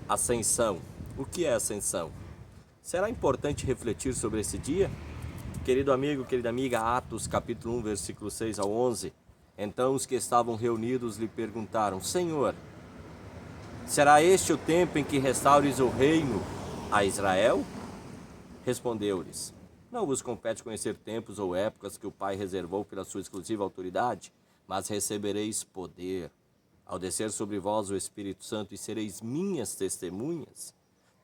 Ascensão. O que é ascensão? Será importante refletir sobre esse dia? Querido amigo, querida amiga, Atos capítulo 1, versículo 6 ao 11. Então os que estavam reunidos lhe perguntaram: Senhor, será este o tempo em que restaures o reino a Israel? Respondeu-lhes: Não vos compete conhecer tempos ou épocas que o Pai reservou pela sua exclusiva autoridade, mas recebereis poder ao descer sobre vós o Espírito Santo, e sereis minhas testemunhas,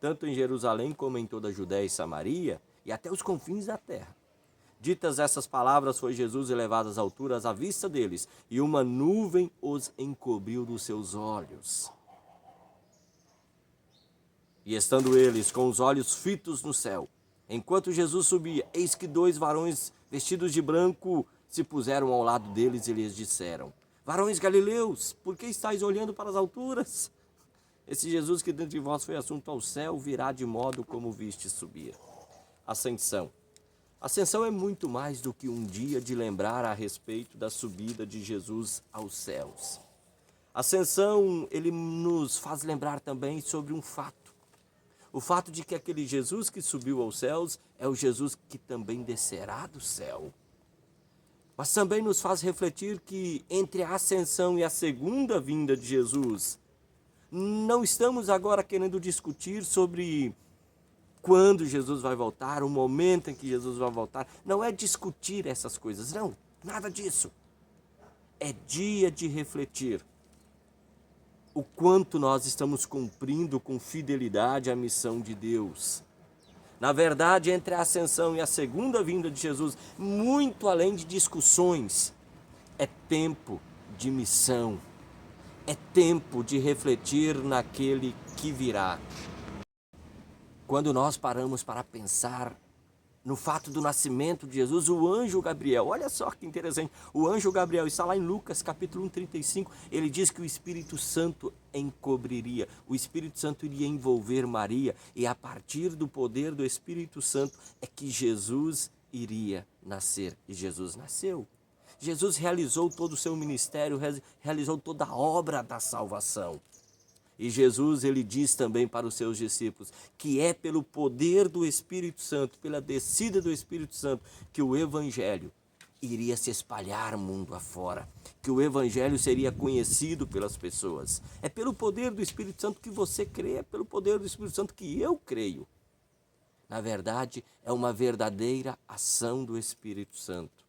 tanto em Jerusalém como em toda a Judéia e Samaria, e até os confins da terra. Ditas essas palavras, foi Jesus elevado às alturas à vista deles, e uma nuvem os encobriu dos seus olhos. E estando eles com os olhos fitos no céu, enquanto Jesus subia, eis que dois varões vestidos de branco se puseram ao lado deles e lhes disseram: Varões galileus, por que estáis olhando para as alturas? Esse Jesus que dentre vós foi assunto ao céu, virá de modo como viste subir. Ascensão. Ascensão é muito mais do que um dia de lembrar a respeito da subida de Jesus aos céus. Ascensão, ele nos faz lembrar também sobre um fato. O fato de que aquele Jesus que subiu aos céus é o Jesus que também descerá do céu. Mas também nos faz refletir que entre a ascensão e a segunda vinda de Jesus, não estamos agora querendo discutir sobre quando Jesus vai voltar, o momento em que Jesus vai voltar. Não é discutir essas coisas, não, nada disso. É dia de refletir o quanto nós estamos cumprindo com fidelidade a missão de Deus. Na verdade, entre a ascensão e a segunda vinda de Jesus, muito além de discussões, é tempo de missão, é tempo de refletir naquele que virá. Quando nós paramos para pensar no fato do nascimento de Jesus, o anjo Gabriel, olha só que interessante, o anjo Gabriel está lá em Lucas capítulo 1, 35, ele diz que o Espírito Santo encobriria, o Espírito Santo iria envolver Maria, e a partir do poder do Espírito Santo é que Jesus iria nascer, e Jesus nasceu. Jesus realizou todo o seu ministério, realizou toda a obra da salvação. E Jesus, ele diz também para os seus discípulos que é pelo poder do Espírito Santo, pela descida do Espírito Santo, que o Evangelho iria se espalhar mundo afora, que o Evangelho seria conhecido pelas pessoas. É pelo poder do Espírito Santo que você crê, é pelo poder do Espírito Santo que eu creio. Na verdade, é uma verdadeira ação do Espírito Santo.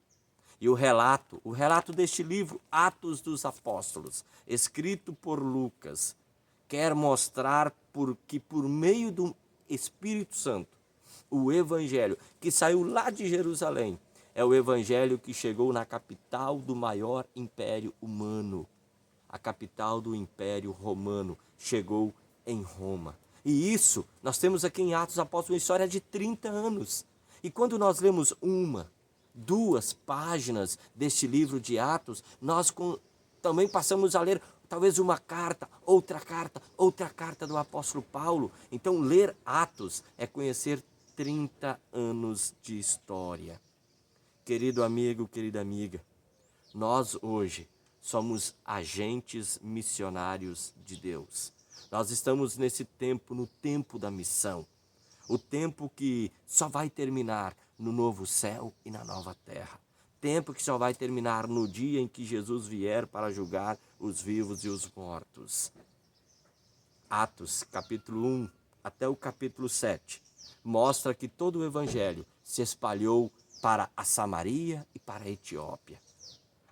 E o relato deste livro, Atos dos Apóstolos, escrito por Lucas, quer mostrar que por meio do Espírito Santo, o Evangelho que saiu lá de Jerusalém, é o Evangelho que chegou na capital do maior império humano. A capital do Império Romano chegou em Roma. E isso, nós temos aqui em Atos Apóstolos uma história de 30 anos. E quando nós lemos uma, duas páginas deste livro de Atos, nós também passamos a ler talvez uma carta, outra carta do apóstolo Paulo. Então, ler Atos é conhecer 30 anos de história. Querido amigo, querida amiga, nós hoje somos agentes missionários de Deus. Nós estamos nesse tempo, no tempo da missão. O tempo que só vai terminar no novo céu e na nova terra. Tempo que só vai terminar no dia em que Jesus vier para julgar os vivos e os mortos. Atos, capítulo 1 até o capítulo 7, mostra que todo o evangelho se espalhou para a Samaria e para a Etiópia.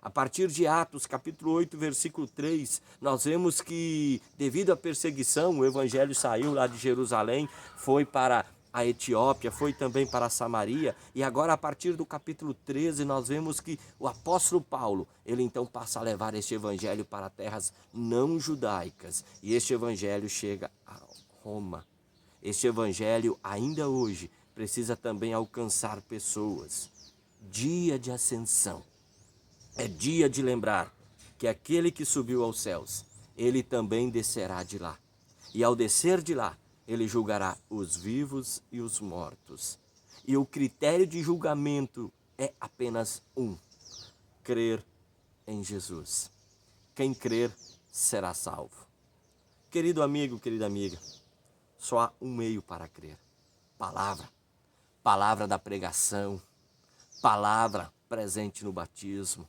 A partir de Atos, capítulo 8, versículo 3, nós vemos que, devido à perseguição, o evangelho saiu lá de Jerusalém, foi para a Etiópia, foi também para a Samaria, e agora a partir do capítulo 13 nós vemos que o apóstolo Paulo, ele então passa a levar este evangelho para terras não judaicas, e este evangelho chega a Roma. Este evangelho ainda hoje precisa também alcançar pessoas. Dia de ascensão. É dia de lembrar que aquele que subiu aos céus, ele também descerá de lá. E ao descer de lá, ele julgará os vivos e os mortos. E o critério de julgamento é apenas um: crer em Jesus. Quem crer será salvo. Querido amigo, querida amiga, Só há um meio para crer. Palavra. Palavra da pregação. Palavra presente no batismo.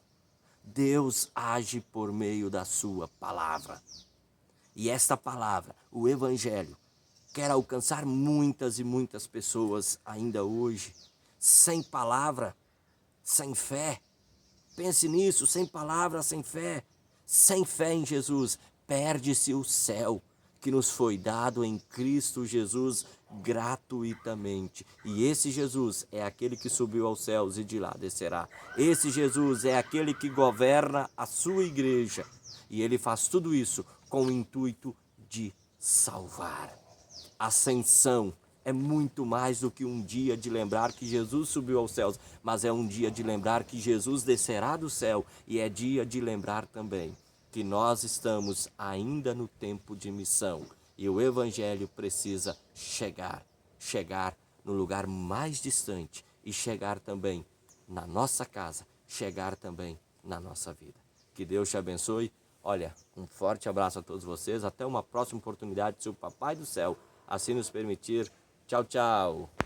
Deus age por meio da sua palavra. E esta palavra, o Evangelho, quer alcançar muitas e muitas pessoas ainda hoje. Sem palavra, sem fé. Pense nisso, sem palavra, sem fé. Sem fé em Jesus, perde-se o céu que nos foi dado em Cristo Jesus gratuitamente. E esse Jesus é aquele que subiu aos céus e de lá descerá. Esse Jesus é aquele que governa a sua igreja. E ele faz tudo isso com o intuito de salvar. Ascensão é muito mais do que um dia de lembrar que Jesus subiu aos céus, mas é um dia de lembrar que Jesus descerá do céu, e é dia de lembrar também que nós estamos ainda no tempo de missão e o Evangelho precisa chegar no lugar mais distante e chegar também na nossa casa, chegar também na nossa vida. Que Deus te abençoe. Olha, um forte abraço a todos vocês. Até uma próxima oportunidade, se o Papai do Céu assim nos permitir. Tchau, tchau.